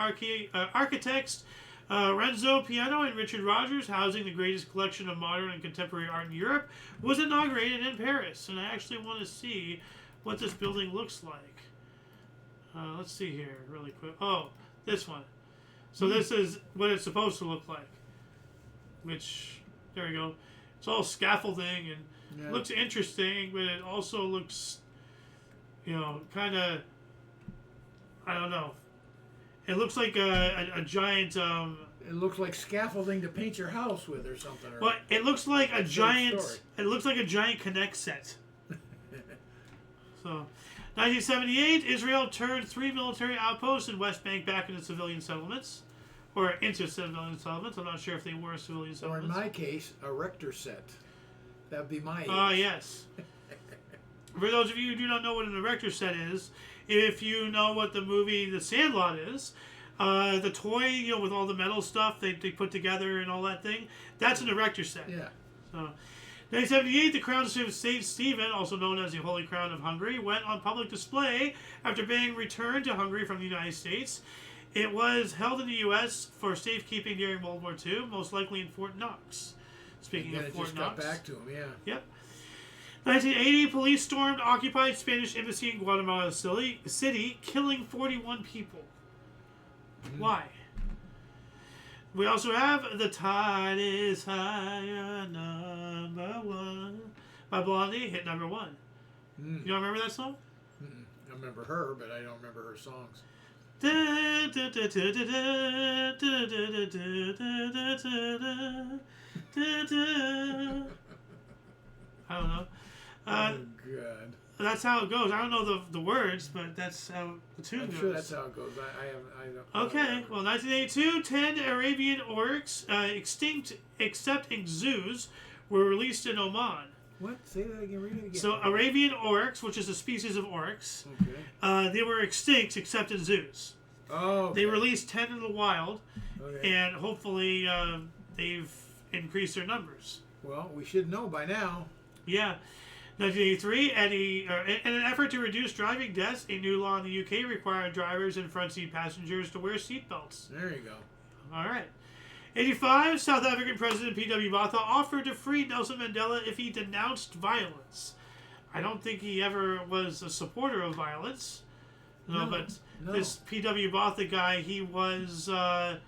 architects Renzo Piano and Richard Rogers, housing the greatest collection of modern and contemporary art in Europe, was inaugurated in Paris. And I actually want to see what this building looks like. Let's see here really quick. Oh, this one. So this is what it's supposed to look like. Which, there we go. It's all scaffolding and looks interesting, but it also looks, kind of, I don't know. It looks like a giant... it looks like scaffolding to paint your house with or something. Well, it looks like a giant... It looks like a giant Connect set. So, 1978, Israel turned 3 military outposts in West Bank back into civilian settlements. Or into civilian settlements. I'm not sure if they were civilian settlements. Or in my case, a Rector set. That would be my age. Yes. For those of you who do not know what an erector set is, if you know what the movie The Sandlot is, the toy, with all the metal stuff they put together and all that thing, that's an erector set. Yeah. So, 1978, the crown of St. Stephen, also known as the Holy Crown of Hungary, went on public display after being returned to Hungary from the United States. It was held in the U.S. for safekeeping during World War II, most likely in Fort Knox. Speaking of Fort Knox. Got back to him, yeah. Yep. 1980, police stormed occupied Spanish embassy in Guatemala City, killing 41 people. Why? We also have The Tide is Higher, #1 by Blondie, hit #1. You don't remember that song? I remember her, but I don't remember her songs. I don't know. Oh, God. That's how it goes. I don't know the words, but that's how the tune goes. I'm sure that's how it goes. I don't. Okay, well, 1982, 10 Arabian oryx, extinct except in zoos, were released in Oman. What? Say that again. Read it again. So, Arabian oryx, which is a species of oryx, they were extinct except in zoos. Oh. Okay. They released 10 in the wild, Okay. and hopefully they've increased their numbers. Well, we should know by now. Yeah. 1983, in an effort to reduce driving deaths, a new law in the UK required drivers and front seat passengers to wear seatbelts. There you go. All right. 85, South African President P.W. Botha offered to free Nelson Mandela if he denounced violence. I don't think he ever was a supporter of violence. No. This P.W. Botha guy, he was the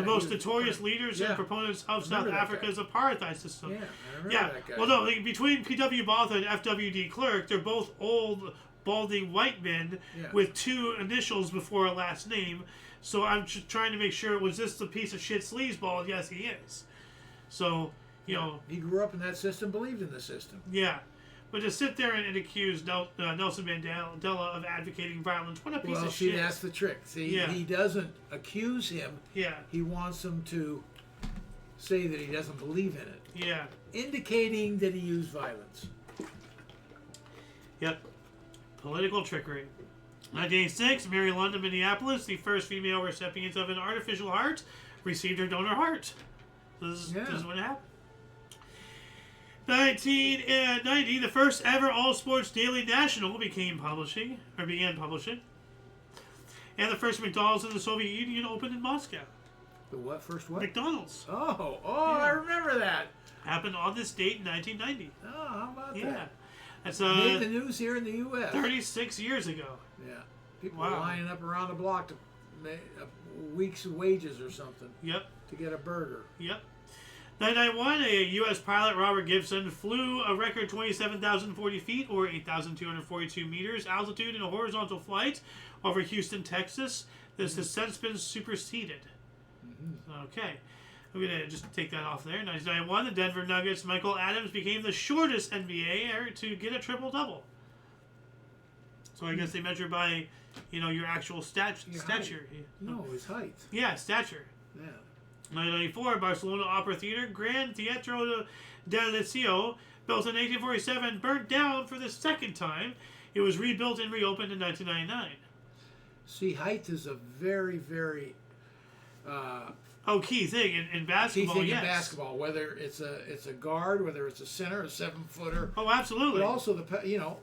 most notorious leaders and proponents of South Africa's apartheid system. Yeah, I remember that guy. Well, no, between P.W. Botha and F.W.D. Clerk, they're both old, balding white men with two initials before a last name. So I'm just trying to make sure, was this the piece of shit sleazeball? Yes, he is. So, you know. He grew up in that system, believed in the system. Yeah. But to sit there and accuse Nelson Mandela of advocating violence, what a piece of shit. Well, see, that's the trick. See, he doesn't accuse him. Yeah. He wants him to say that he doesn't believe in it. Yeah. Indicating that he used violence. Yep. Political trickery. 1986, Mary London, Minneapolis, the first female recipient of an artificial heart, received her donor heart. This is what happened. 1990, the first ever All Sports Daily National began publishing. And the first McDonald's in the Soviet Union opened in Moscow. The what? First what? McDonald's. Oh, I remember that. Happened on this date in 1990. Oh, how about that? Yeah. That's made the news here in the U.S. 36 years ago. Yeah. People were lining up around the block to make a week's wages or something. Yep. To get a burger. Yep. 1991, a U.S. pilot, Robert Gibson, flew a record 27,040 feet, or 8,242 meters, altitude in a horizontal flight over Houston, Texas. This has since been superseded. Okay. I'm going to just take that off there. 1991, the Denver Nuggets, Michael Adams became the shortest NBA to get a triple-double. So I guess they measure by, your actual stature. No, his height. Yeah, stature. Yeah. 1994, Barcelona Opera Theater, Gran Teatro del Liceo, built in 1847, burnt down for the second time. It was rebuilt and reopened in 1999. See, height is a very, very key thing in basketball. Key thing in basketball, whether it's a guard, whether it's a center, a 7-footer. Oh, absolutely. But also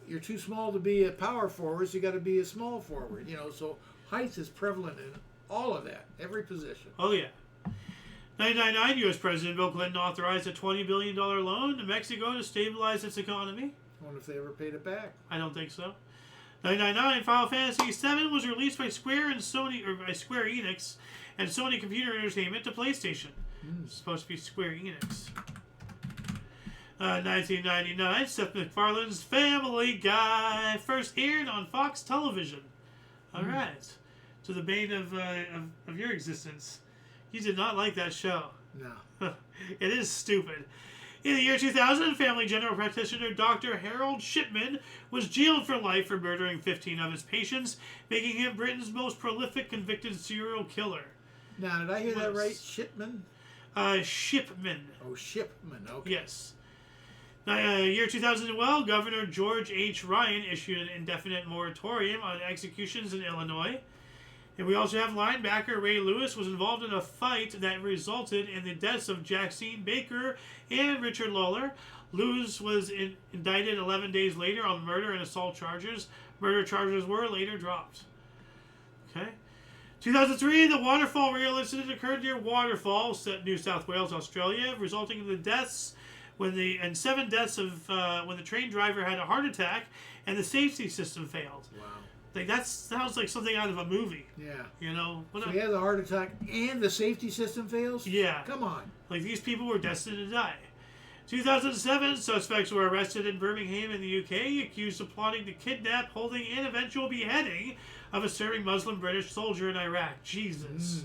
you're too small to be a power forward, so you got to be a small forward. So height is prevalent in all of that, every position. Oh yeah. 1999, U.S. President Bill Clinton authorized a $20 billion loan to Mexico to stabilize its economy. I wonder if they ever paid it back. I don't think so. 1999, Final Fantasy VII was released by Square Enix and Sony Computer Entertainment to PlayStation. It's supposed to be Square Enix. 1999, Seth MacFarlane's Family Guy first aired on Fox Television. All right. To the bane of your existence. You did not like that show. No. It is stupid. In the year 2000, family general practitioner Dr. Harold Shipman was jailed for life for murdering 15 of his patients, making him Britain's most prolific convicted serial killer. Now, did I hear that right? Shipman? Shipman. Oh, Shipman. Okay. Yes. Year 2012, Governor George H. Ryan issued an indefinite moratorium on executions in Illinois. And we also have linebacker Ray Lewis was involved in a fight that resulted in the deaths of Jackson Baker and Richard Lawler. Lewis was indicted 11 days later on murder and assault charges. Murder charges were later dropped. Okay. 2003, the waterfall rail incident occurred near Waterfall, New South Wales, Australia, resulting in the deaths when the train driver had a heart attack and the safety system failed. Wow. Like, that sounds like something out of a movie. Yeah. You know? What So he has a heart attack and the safety system fails? Yeah. Come on. Like, these people were destined to die. 2007, suspects were arrested in Birmingham in the UK, accused of plotting to kidnap, holding, and eventual beheading of a serving Muslim British soldier in Iraq. Jesus.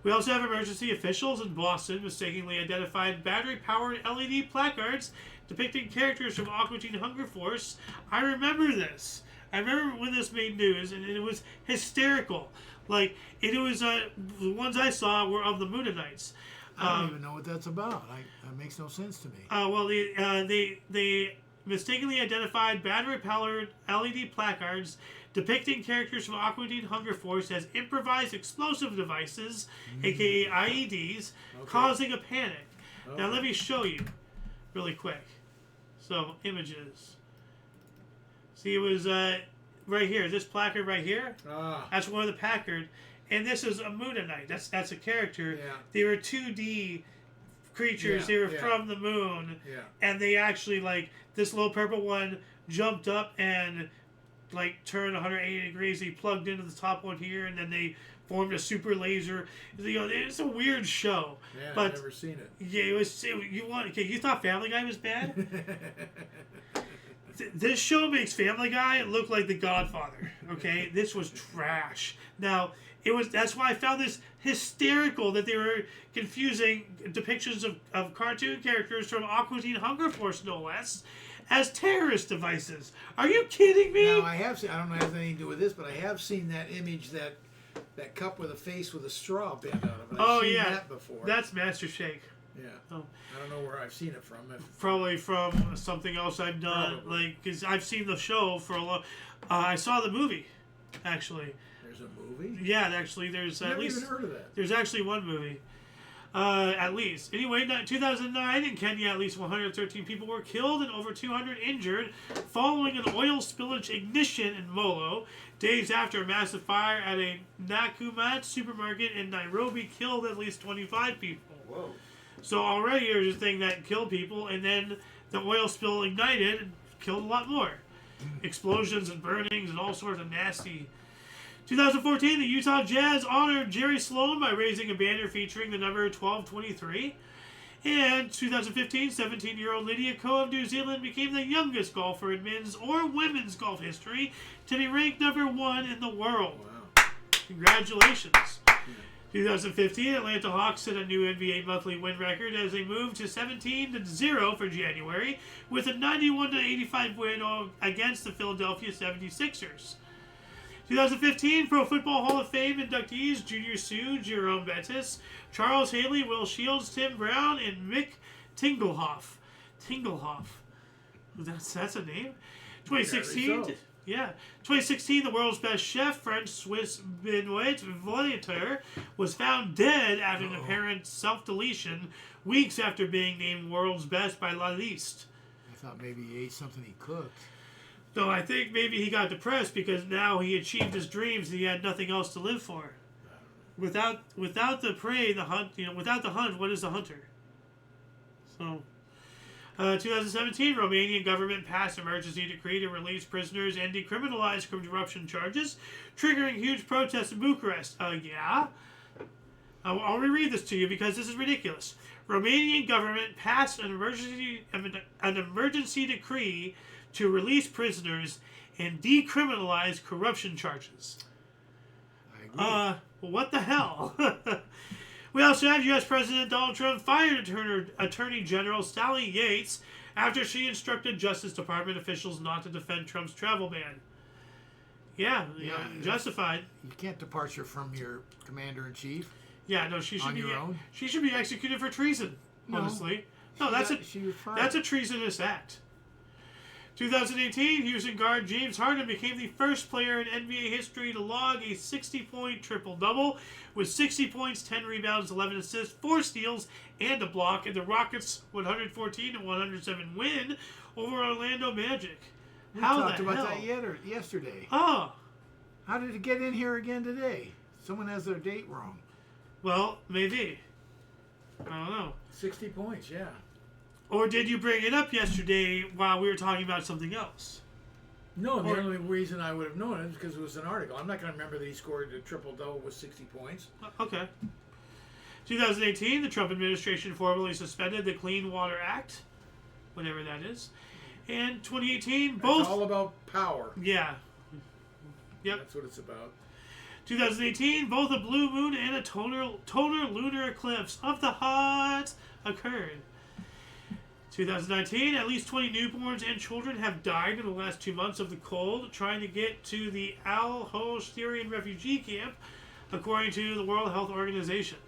We also have emergency officials in Boston mistakenly identified battery-powered LED placards depicting characters from Aqua Teen Hunger Force. I remember this. I remember when this made news, and it was hysterical. Like, it was, the ones I saw were of the Moonanites. I don't even know what that's about. That makes no sense to me. Well, they mistakenly identified battery-powered LED placards depicting characters from Aqua Teen Hunger Force as improvised explosive devices, aka IEDs, causing a panic. Now, let me show you really quick. So, images. See, it was right here. This placard right here. That's one of the Packard. And this is a Moonanite. That's a character. Yeah. They were 2D creatures. Yeah, They were yeah. from the moon. Yeah. And they actually, like, this little purple one jumped up and, like, turned 180 degrees. He plugged into the top one here, and then they formed a super laser. You know, it's a weird show. Yeah, but I've never seen it. Yeah, you thought Family Guy was bad? This show makes Family Guy look like The Godfather. Okay, this was trash. Now, that's why I found this hysterical that they were confusing depictions of cartoon characters from Aqua Teen Hunger Force, no less, as terrorist devices. Are you kidding me? Now, I have seen, I don't know if it has anything to do with this, but I have seen that image, that cup with a face with a straw bent out of it. I've seen that before. That's Master Shake. Yeah. Oh. I don't know where I've seen it from. Probably from something else I've done. Probably. Like, because I've seen the show for a long. I saw the movie, actually. There's a movie? Yeah, actually, there's I've at least. never even heard of that. There's actually one movie. At least. Anyway, 2009 in Kenya, at least 113 people were killed and over 200 injured following an oil spillage ignition in Molo. Days after a massive fire at a Nakumatt supermarket in Nairobi killed at least 25 people. Whoa. So already there's a thing that killed people, and then the oil spill ignited and killed a lot more. Explosions and burnings and all sorts of nasty. 2014, the Utah Jazz honored Jerry Sloan by raising a banner featuring the number 1223. And 2015, 17-year-old Lydia Ko of New Zealand became the youngest golfer in men's or women's golf history to be ranked number 1 in the world. Wow. Congratulations. 2015, Atlanta Hawks set a new NBA monthly win record as they moved to 17-0 for January with a 91-85 win against the Philadelphia 76ers. 2015 Pro Football Hall of Fame inductees Junior Seau, Jerome Bettis, Charles Haley, Will Shields, Tim Brown, and Mick Tingelhoff. Tingelhoff. That's a name? 2016... Yeah. 2016, the world's best chef, French-Swiss Benoit Voyateur, was found dead after an apparent self-deletion weeks after being named world's best by La Liste. I thought maybe he ate something he cooked. No, I think maybe he got depressed because now he achieved his dreams and he had nothing else to live for. Without the prey, the hunt, without the hunt, what is the hunter? So... 2017, Romanian government passed emergency decree to release prisoners and decriminalize corruption charges, triggering huge protests in Bucharest. Yeah? I'll reread this to you because this is ridiculous. Romanian government passed an emergency decree to release prisoners and decriminalize corruption charges. I agree. Well, what the hell? We also have U.S. President Donald Trump fired Attorney General Sally Yates after she instructed Justice Department officials not to defend Trump's travel ban. Yeah, justified. You can't departure from your commander-in-chief. Yeah, no, she should on be your own. She should be executed for treason. No. Honestly, no, that's a treasonous act. 2018, Houston guard James Harden became the first player in NBA history to log a 60-point triple-double with 60 points, 10 rebounds, 11 assists, 4 steals, and a block in the Rockets' 114-107 win over Orlando Magic. We How talked the about hell? that yesterday. Oh, How did it get in here again today? Someone has their date wrong. well, maybe. I don't know. 60 points, yeah. Or did you bring it up yesterday while we were talking about something else? No, the only reason I would have known it is because it was an article. I'm not going to remember that he scored a triple-double with 60 points. Okay. 2018, the Trump administration formally suspended the Clean Water Act, whatever that is. And 2018, both... It's all about power. Yeah. Yep. That's what it's about. 2018, both a blue moon and a total lunar eclipse of the heart occurred. 2019, at least 20 newborns and children have died in the last 2 months of the cold trying to get to the Al-Hol Syrian refugee camp, according to the World Health Organization.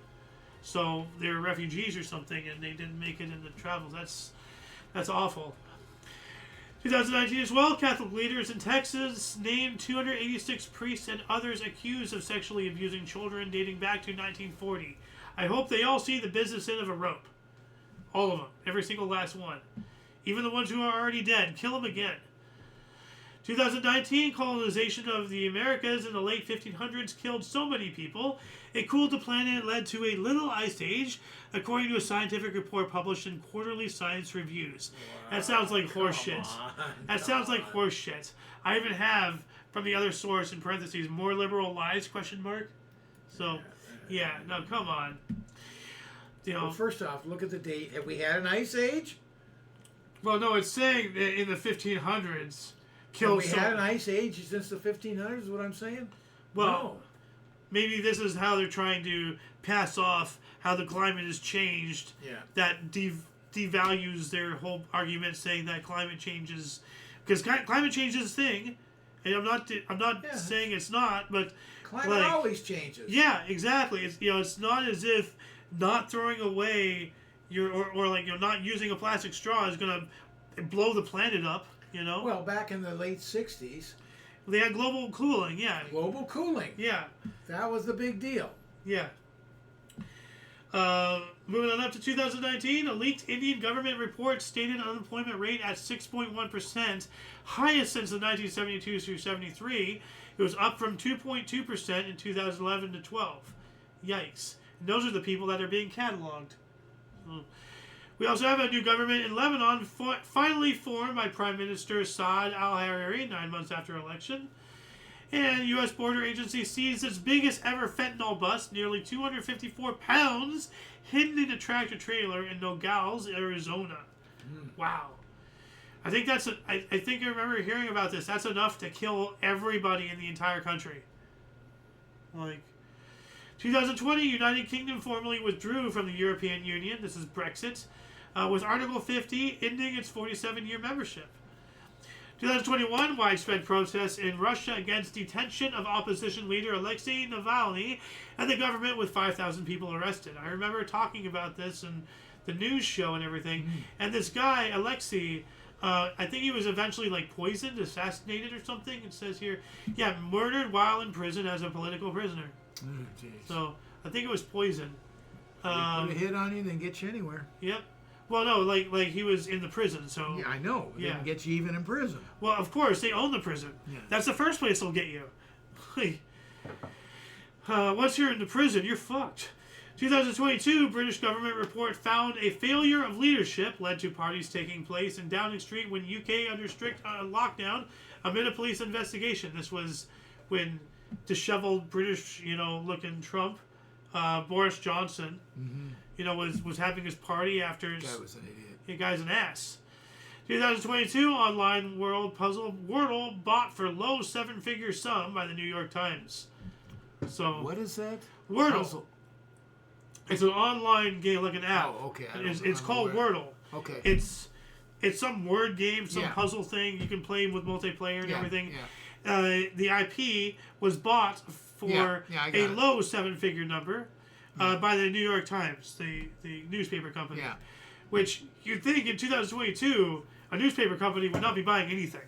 So they're refugees or something, and they didn't make it in the travels. That's awful. 2019 as well, Catholic leaders in Texas named 286 priests and others accused of sexually abusing children dating back to 1940. I hope they all see the business end of a rope. All of them. Every single last one. Even the ones who are already dead. Kill them again. 2019, colonization of the Americas in the late 1500s killed so many people. It cooled the planet and led to a little ice age, according to a scientific report published in quarterly science reviews. That sounds like horse shit. That sounds like horse shit. I even have, from the other source, in parentheses, more liberal lies, question mark. So, yeah, no, come on. You know, Well, first off, look at the date. Have we had an ice age? well, no, it's saying that in the 1500s, Have killed we so... had an ice age since the 1500s is what I'm saying? Well, No. maybe this is how they're trying to pass off how the climate has changed. Yeah. That devalues their whole argument, saying that climate change is... Because climate change is a thing, and I'm not Yeah. saying it's not, but... Climate like, always changes. Yeah, exactly. It's it's not as if not throwing away or like not using a plastic straw is gonna blow the planet up. You know. Well, back in the late 60s, They had global cooling. Yeah. global cooling. Yeah. That was the big deal. Yeah. Moving on up to 2019, a leaked Indian government report stated unemployment rate at 6.1%, highest since the 1972 through 73. It was up from 2.2% in 2011 to 12. Yikes. And those are the people that are being cataloged. We also have a new government in Lebanon, finally formed by Prime Minister Saad al-Hariri 9 months after election. And U.S. Border Agency seized its biggest ever fentanyl bust, nearly 254 pounds, hidden in a tractor trailer in Nogales, Arizona. Wow. I think I think I remember hearing about this. That's enough to kill everybody in the entire country. Like, 2020, United Kingdom formally withdrew from the European Union. This is Brexit, with Article 50 ending its 47-year membership. 2021, widespread protests in Russia against detention of opposition leader Alexei Navalny and the government with 5,000 people arrested. I remember talking about this in the news show and everything. And this guy, Alexei, I think he was eventually like poisoned, assassinated or something. It says here, yeah, murdered while in prison as a political prisoner. Oh, jeez. So I think it was poison. Put a hit on you, then get you anywhere. Yep. Well, no, like he was in the prison, so... Yeah, I know. They Yeah. can get you even in prison. Well, of course, they own the prison. Yeah. That's the first place they'll get you. Once you're in the prison, you're fucked. 2022, British government report found a failure of leadership led to parties taking place in Downing Street when UK under strict lockdown amid a police investigation. This was when disheveled British, looking Trump, Boris Johnson, was having his party after his... Guy was an idiot. The guy's an ass. 2022, online world puzzle Wordle bought for low seven-figure sum by the New York Times. So What is that? Wordle. Puzzle. It's an online game, like an app. Oh, okay. It's called Wordle. Okay. It's some word game, some Yeah. puzzle thing you can play with multiplayer and Yeah, everything. yeah. The IP was bought for Yeah, I got a it. low seven-figure number by the New York Times, the newspaper company. Yeah. Which you'd think in 2022, a newspaper company would not be buying anything.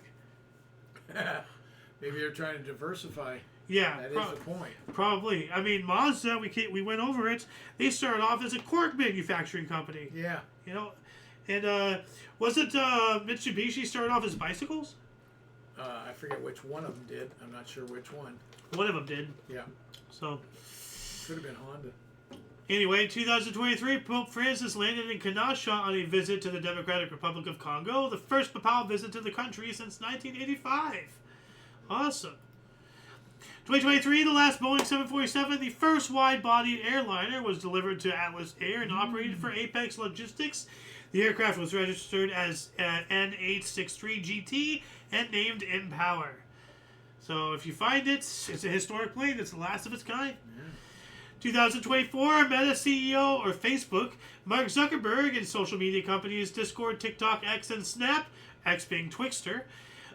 Maybe they're trying to diversify. Yeah, That is the point. probably. I mean, Mazda, we went over it. They started off as a cork manufacturing company. Yeah. And wasn't Mitsubishi started off as bicycles? I forget which one of them did. I'm not sure which one. One of them did. Yeah. So, Could have been Honda. Anyway, in 2023, Pope Francis landed in Kinshasa on a visit to the Democratic Republic of Congo, the first papal visit to the country since 1985. Awesome. 2023, the last Boeing 747, the first wide-bodied airliner, was delivered to Atlas Air and operated for Apex Logistics. The aircraft was registered as N863GT and named Empower. So if you find it, it's a historic plane. It's the last of its kind. 2024, Meta CEO, or Facebook, Mark Zuckerberg, and social media companies Discord, TikTok, X, and Snap, X being Twixter,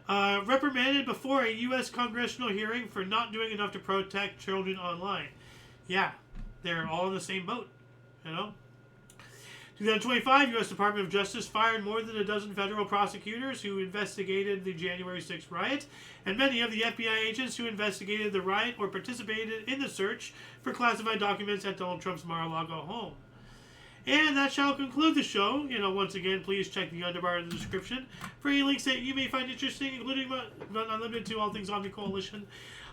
reprimanded before a U.S. congressional hearing for not doing enough to protect children online. Yeah, they're all in the same boat, you know? 2025, U.S. Department of Justice fired more than a dozen federal prosecutors who investigated the January 6th riot, and many of the FBI agents who investigated the riot or participated in the search for classified documents at Donald Trump's Mar-a-Lago home. And that shall conclude the show. Once again, please check the underbar in the description for any links that you may find interesting, including but not limited to all things Omni Coalition.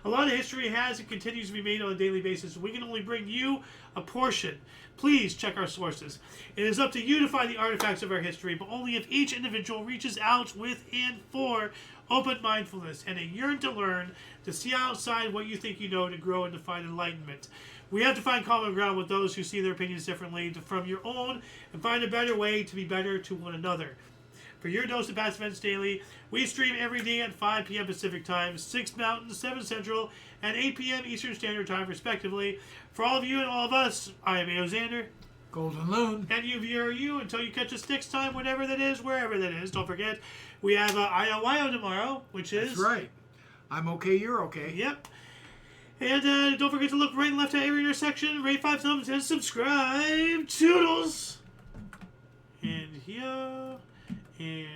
A lot of history has and continues to be made on a daily basis. We can only bring you a portion. Please check our sources. It is up to you to find the artifacts of our history, but only if each individual reaches out with and for open mindfulness and a yearn to learn, to see outside what you think you know, to grow and to find enlightenment. We have to find common ground with those who see their opinions differently from your own and find a better way to be better to one another. For your dose of past events daily, we stream every day at 5 p.m. Pacific Time, 6 Mountain, 7 Central, and 8 p.m. Eastern Standard Time, respectively. For all of you and all of us, I am Xander. Golden Loon. And you. Until you catch us next time, whatever that is, wherever that is. Don't forget, we have IOYO tomorrow, which is... That's right. I'm okay, you're okay. Yep. And don't forget to look right and left at every intersection, rate 5 thumbs, and subscribe. Toodles! And here... And